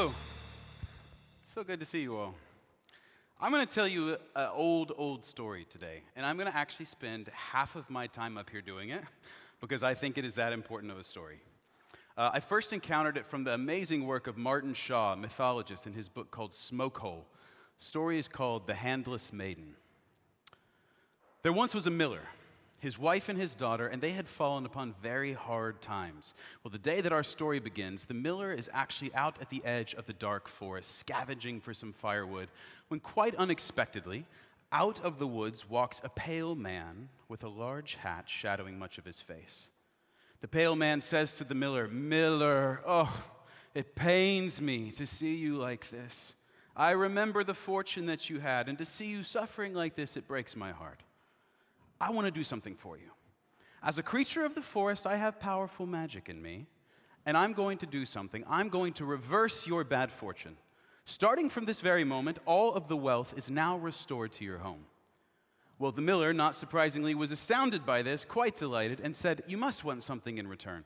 Hello. So good to see you all. I'm going to tell you an old story today, and I'm going to actually spend half of my time up here doing it because I think it is that important of a story. I first encountered it from the amazing work of Martin Shaw, a mythologist, in his book called Smoke Hole. The story is called The Handless Maiden. There once was a miller, his wife and his daughter, and they had fallen upon very hard times. Well, the day that our story begins, the miller is actually out at the edge of the dark forest, scavenging for some firewood, when quite unexpectedly, out of the woods walks a pale man with a large hat shadowing much of his face. The pale man says to the miller, "Miller, oh, it pains me to see you like this. I remember the fortune that you had, and to see you suffering like this, it breaks my heart. I want to do something for you. As a creature of the forest, I have powerful magic in me, and I'm going to do something. I'm going to reverse your bad fortune. Starting from this very moment, all of the wealth is now restored to your home." Well, the miller, not surprisingly, was astounded by this, quite delighted, and said, "You must want something in return."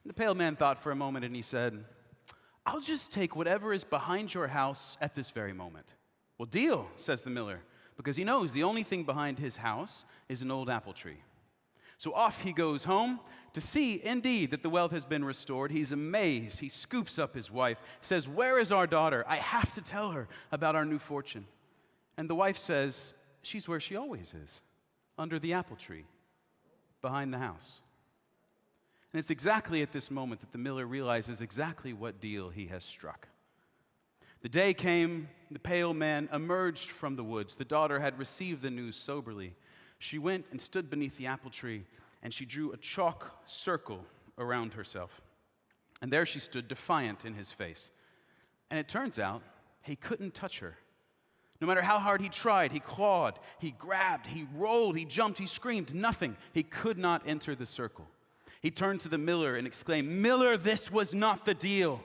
And the pale man thought for a moment, and he said, "I'll just take whatever is behind your house at this very moment." "Well, deal," says the miller, because he knows the only thing behind his house is an old apple tree. So off he goes home to see, indeed, that the wealth has been restored. He's amazed. He scoops up his wife, says, "Where is our daughter? I have to tell her about our new fortune." And the wife says, "She's where she always is, under the apple tree, behind the house." And it's exactly at this moment that the miller realizes exactly what deal he has struck. The day came, the pale man emerged from the woods. The daughter had received the news soberly. She went and stood beneath the apple tree, and she drew a chalk circle around herself. And there she stood, defiant in his face. And it turns out he couldn't touch her. No matter how hard he tried, he clawed, he grabbed, he rolled, he jumped, he screamed, nothing. He could not enter the circle. He turned to the miller and exclaimed, "Miller, this was not the deal.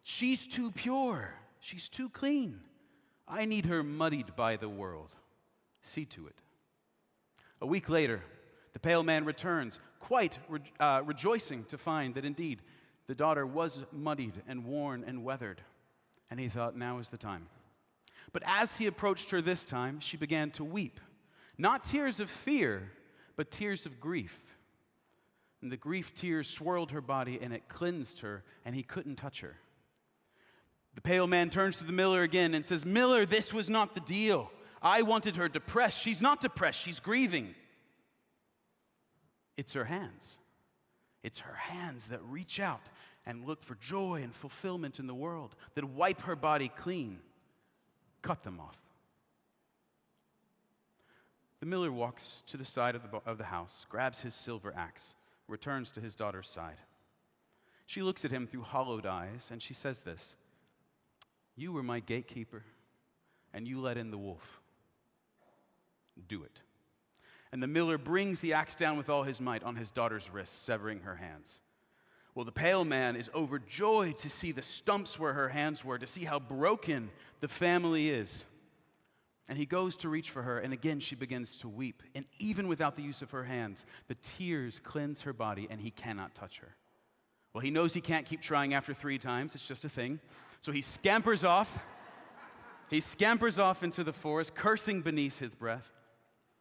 She's too pure. She's too clean. I need her muddied by the world. See to it." A week later, the pale man returns, quite rejoicing to find that indeed the daughter was muddied and worn and weathered. And he thought, now is the time. But as he approached her this time, she began to weep. Not tears of fear, but tears of grief. And the grief tears swirled her body, and it cleansed her, and he couldn't touch her. The pale man turns to the miller again and says, "Miller, this was not the deal. I wanted her depressed. She's not depressed. She's grieving." It's her hands. It's her hands that reach out and look for joy and fulfillment in the world, that wipe her body clean. Cut them off. The miller walks to the side of the house, grabs his silver axe, returns to his daughter's side. She looks at him through hollowed eyes, and she says this, "You were my gatekeeper, and you let in the wolf. Do it." And the miller brings the axe down with all his might on his daughter's wrist, severing her hands. Well, the pale man is overjoyed to see the stumps where her hands were, to see how broken the family is. And he goes to reach for her, and again she begins to weep. And even without the use of her hands, the tears cleanse her body, and he cannot touch her. Well, he knows he can't keep trying after 3 times. It's just a thing. So he scampers off. He scampers off into the forest, cursing beneath his breath.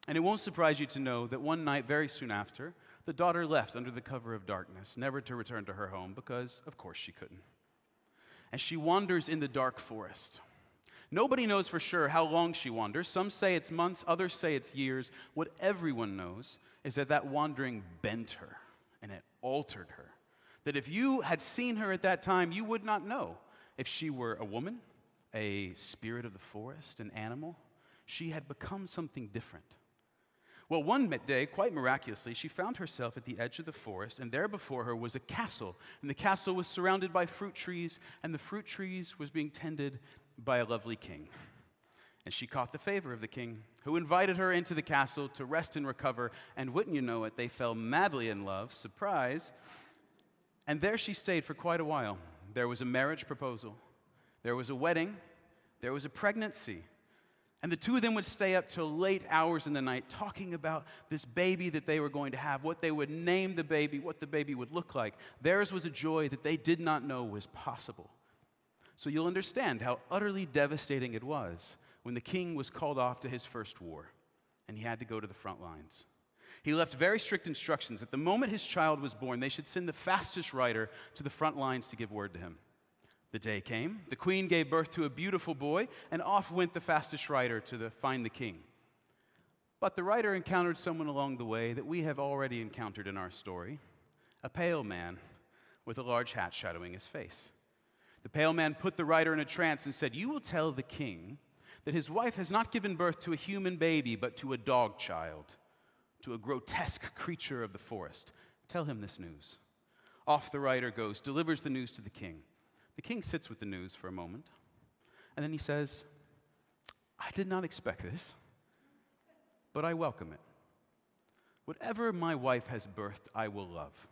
And it won't surprise you to know that one night, very soon after, the daughter left under the cover of darkness, never to return to her home because, of course, she couldn't. And she wanders in the dark forest. Nobody knows for sure how long she wanders. Some say it's months, others say it's years. What everyone knows is that that wandering bent her and it altered her. That if you had seen her at that time, you would not know if she were a woman, a spirit of the forest, an animal. She had become something different. Well, one day, quite miraculously, she found herself at the edge of the forest, and there before her was a castle. And the castle was surrounded by fruit trees, and the fruit trees was being tended by a lovely king. And she caught the favor of the king, who invited her into the castle to rest and recover. And wouldn't you know it, they fell madly in love, surprise. And there she stayed for quite a while. There was a marriage proposal. There was a wedding. There was a pregnancy. And the two of them would stay up till late hours in the night talking about this baby that they were going to have, what they would name the baby, what the baby would look like. Theirs was a joy that they did not know was possible. So you'll understand how utterly devastating it was when the king was called off to his first war, and he had to go to the front lines. He left very strict instructions that the moment his child was born, they should send the fastest rider to the front lines to give word to him. The day came, the queen gave birth to a beautiful boy, and off went the fastest rider to find the king. But the rider encountered someone along the way that we have already encountered in our story, a pale man with a large hat shadowing his face. The pale man put the rider in a trance and said, "You will tell the king that his wife has not given birth to a human baby, but to a dog child, to a grotesque creature of the forest. Tell him this news." Off the rider goes, delivers the news to the king. The king sits with the news for a moment, and then he says, "I did not expect this, but I welcome it. Whatever my wife has birthed, I will love.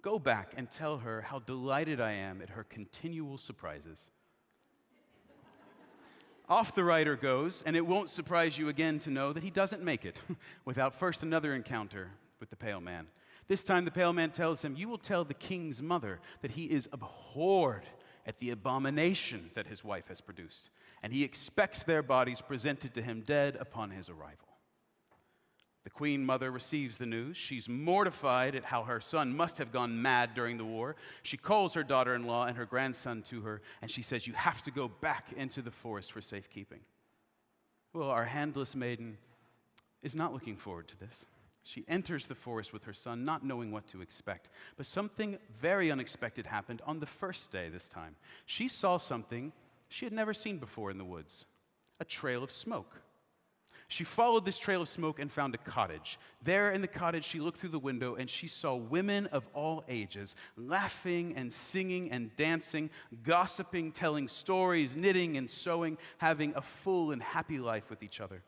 Go back and tell her how delighted I am at her continual surprises." Off the rider goes, and it won't surprise you again to know that he doesn't make it without first another encounter with the pale man. This time the pale man tells him, "You will tell the king's mother that he is abhorred at the abomination that his wife has produced, and he expects their bodies presented to him dead upon his arrival." The queen mother receives the news. She's mortified at how her son must have gone mad during the war. She calls her daughter-in-law and her grandson to her, and she says, "You have to go back into the forest for safekeeping." Well, our handless maiden is not looking forward to this. She enters the forest with her son, not knowing what to expect. But something very unexpected happened on the first day this time. She saw something she had never seen before in the woods, a trail of smoke. She followed this trail of smoke and found a cottage. There in the cottage, she looked through the window and she saw women of all ages laughing and singing and dancing, gossiping, telling stories, knitting and sewing, having a full and happy life with each other.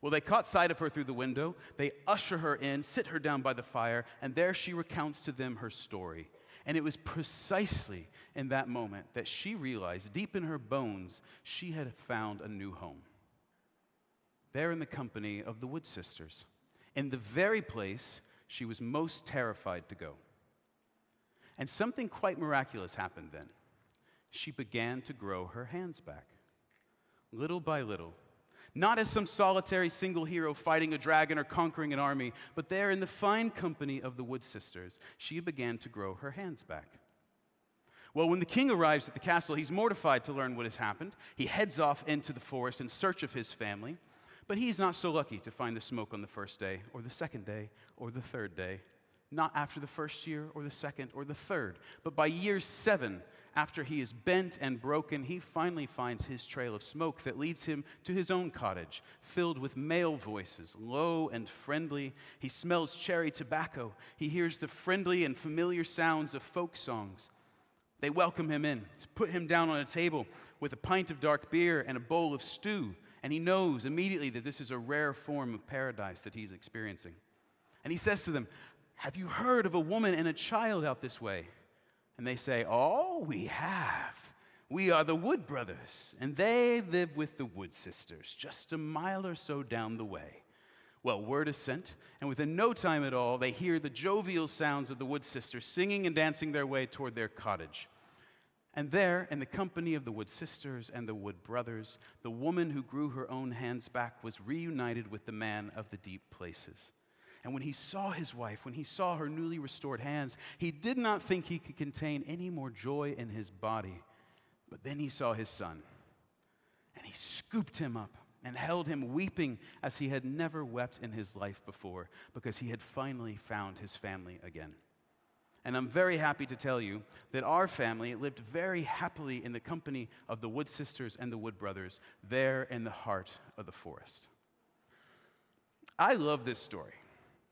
Well, they caught sight of her through the window. They usher her in, sit her down by the fire, and there she recounts to them her story. And it was precisely in that moment that she realized deep in her bones she had found a new home. There in the company of the Wood Sisters, in the very place she was most terrified to go. And something quite miraculous happened then. She began to grow her hands back, little by little. Not as some solitary single hero fighting a dragon or conquering an army, but there in the fine company of the Wood Sisters, she began to grow her hands back. Well, when the king arrives at the castle, he's mortified to learn what has happened. He heads off into the forest in search of his family. But he's not so lucky to find the smoke on the first day, or the second day, or the third day. Not after the first year, or the second, or the third. But by year 7, after he is bent and broken, he finally finds his trail of smoke that leads him to his own cottage, filled with male voices, low and friendly. He smells cherry tobacco. He hears the friendly and familiar sounds of folk songs. They welcome him in, put him down on a table with a pint of dark beer and a bowl of stew. And he knows immediately that this is a rare form of paradise that he's experiencing. And he says to them, "Have you heard of a woman and a child out this way?" And they say, "Oh, we have. We are the Wood Brothers, and they live with the Wood Sisters, just a mile or so down the way." Well, word is sent, and within no time at all, they hear the jovial sounds of the Wood Sisters singing and dancing their way toward their cottage. And there, in the company of the Wood Sisters and the Wood Brothers, the woman who grew her own hands back was reunited with the man of the deep places. And when he saw his wife, when he saw her newly restored hands, he did not think he could contain any more joy in his body. But then he saw his son, and he scooped him up and held him, weeping as he had never wept in his life before, because he had finally found his family again. And I'm very happy to tell you that our family lived very happily in the company of the Wood Sisters and the Wood Brothers, there in the heart of the forest. I love this story.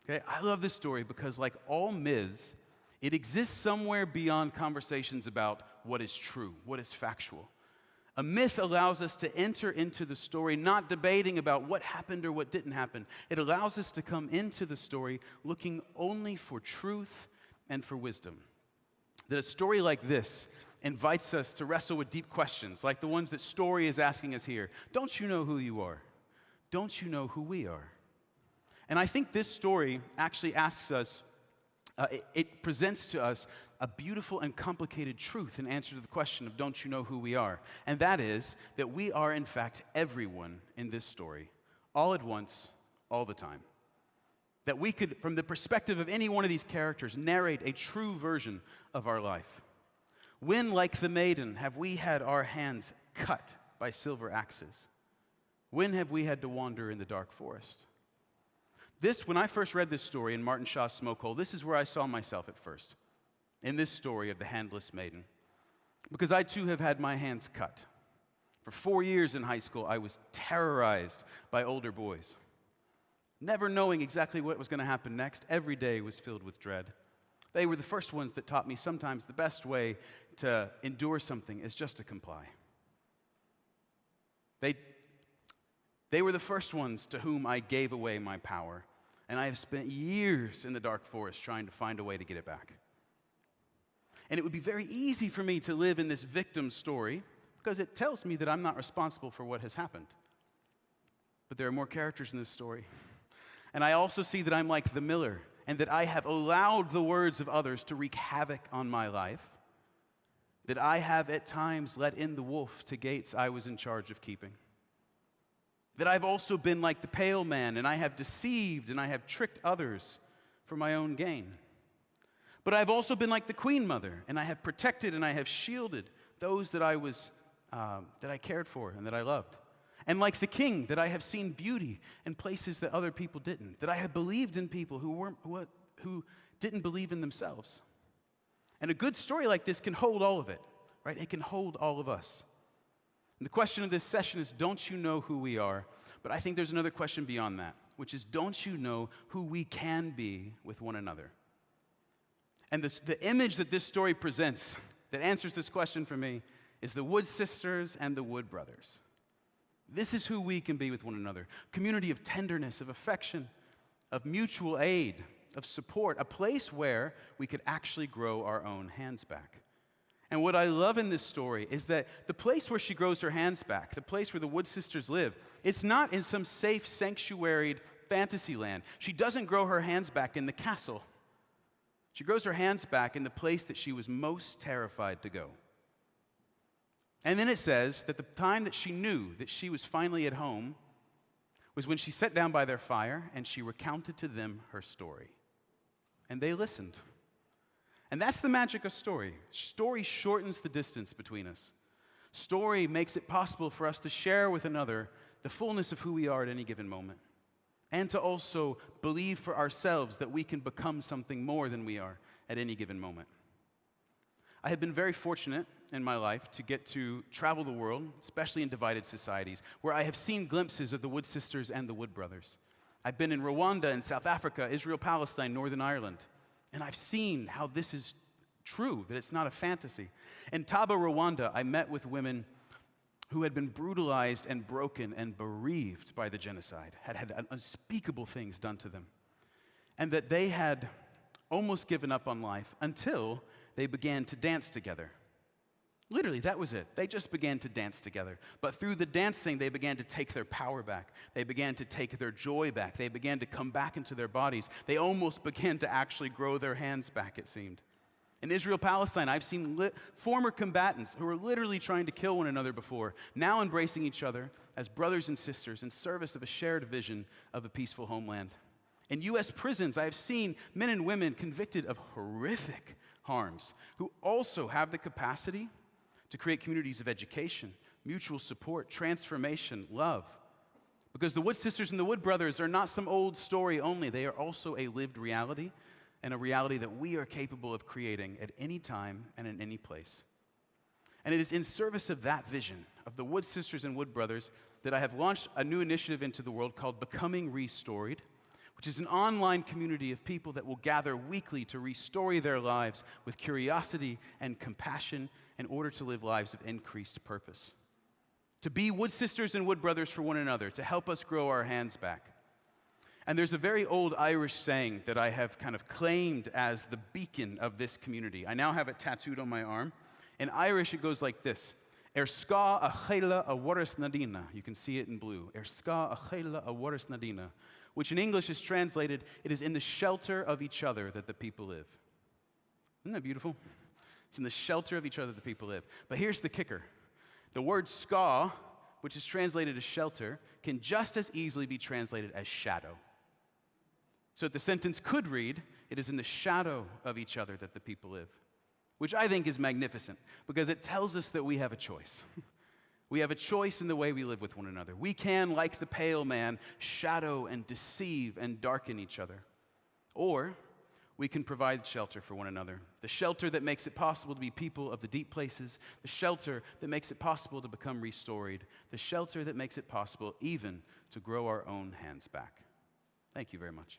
Okay? I love this story because, like all myths, it exists somewhere beyond conversations about what is true, what is factual. A myth allows us to enter into the story not debating about what happened or what didn't happen. It allows us to come into the story looking only for truth and for wisdom. That a story like this invites us to wrestle with deep questions, like the ones that story is asking us here. Don't you know who you are? Don't you know who we are? And I think this story actually asks us It presents to us a beautiful and complicated truth in answer to the question of don't you know who we are? And that is that we are, in fact, everyone in this story, all at once, all the time. That we could, from the perspective of any one of these characters, narrate a true version of our life. When, like the maiden, have we had our hands cut by silver axes? When have we had to wander in the dark forest? When I first read this story in Martin Shaw's Smoke Hole, this is where I saw myself at first, in this story of the Handless Maiden. Because I too have had my hands cut. For 4 years in high school, I was terrorized by older boys. Never knowing exactly what was going to happen next, every day was filled with dread. They were the first ones that taught me sometimes the best way to endure something is just to comply. They were the first ones to whom I gave away my power, and I have spent years in the dark forest trying to find a way to get it back. And it would be very easy for me to live in this victim story because it tells me that I'm not responsible for what has happened. But there are more characters in this story. And I also see that I'm like the miller, and that I have allowed the words of others to wreak havoc on my life, that I have at times let in the wolf to gates I was in charge of keeping. That I've also been like the pale man, and I have deceived and I have tricked others for my own gain. But I've also been like the queen mother, and I have protected and I have shielded those that I cared for and that I loved. And like the king, that I have seen beauty in places that other people didn't. That I have believed in people who didn't believe in themselves. And a good story like this can hold all of it, right? It can hold all of us. And the question of this session is, don't you know who we are? But I think there's another question beyond that, which is, don't you know who we can be with one another? And the image that this story presents that answers this question for me is the Wood sisters and the Wood brothers. This is who we can be with one another. Community of tenderness, of affection, of mutual aid, of support, a place where we could actually grow our own hands back. And what I love in this story is that the place where she grows her hands back, the place where the Wood sisters live, it's not in some safe, sanctuaried fantasy land. She doesn't grow her hands back in the castle. She grows her hands back in the place that she was most terrified to go. And then it says that the time that she knew that she was finally at home was when she sat down by their fire and she recounted to them her story. And they listened. And that's the magic of story. Story shortens the distance between us. Story makes it possible for us to share with another the fullness of who we are at any given moment. And to also believe for ourselves that we can become something more than we are at any given moment. I have been very fortunate in my life to get to travel the world, especially in divided societies, where I have seen glimpses of the Wood sisters and the Wood brothers. I've been in Rwanda and South Africa, Israel, Palestine, Northern Ireland, and I've seen how this is true, that it's not a fantasy. In Taba, Rwanda, I met with women who had been brutalized and broken and bereaved by the genocide, had had unspeakable things done to them, and that they had almost given up on life until they began to dance together. Literally, that was it. They just began to dance together. But through the dancing, they began to take their power back. They began to take their joy back. They began to come back into their bodies. They almost began to actually grow their hands back, it seemed. In Israel, Palestine, I've seen former combatants who were literally trying to kill one another before, now embracing each other as brothers and sisters in service of a shared vision of a peaceful homeland. In U.S. prisons, I have seen men and women convicted of horrific harms who also have the capacity to create communities of education, mutual support, transformation, love. Because the Wood sisters and the Wood brothers are not some old story only. They are also a lived reality, and a reality that we are capable of creating at any time and in any place. And it is in service of that vision, of the Wood sisters and Wood brothers, that I have launched a new initiative into the world called Becoming Restoried, which is an online community of people that will gather weekly to restory their lives with curiosity and compassion in order to live lives of increased purpose. To be Wood sisters and Wood brothers for one another, to help us grow our hands back. And there's a very old Irish saying that I have kind of claimed as the beacon of this community. I now have it tattooed on my arm. In Irish, it goes like this. Ska a chéile a waras nadina. You can see it in blue. Ska a chéile a waras nadina. which in English is translated, it is in the shelter of each other that the people live. Isn't that beautiful? It's in the shelter of each other that the people live. But here's the kicker. The word ska, which is translated as shelter, can just as easily be translated as shadow. So the sentence could read, it is in the shadow of each other that the people live, which I think is magnificent because it tells us that we have a choice. We have a choice in the way we live with one another. We can, like the pale man, shadow and deceive and darken each other. Or we can provide shelter for one another. The shelter that makes it possible to be people of the deep places. The shelter that makes it possible to become restored. The shelter that makes it possible even to grow our own hands back. Thank you very much.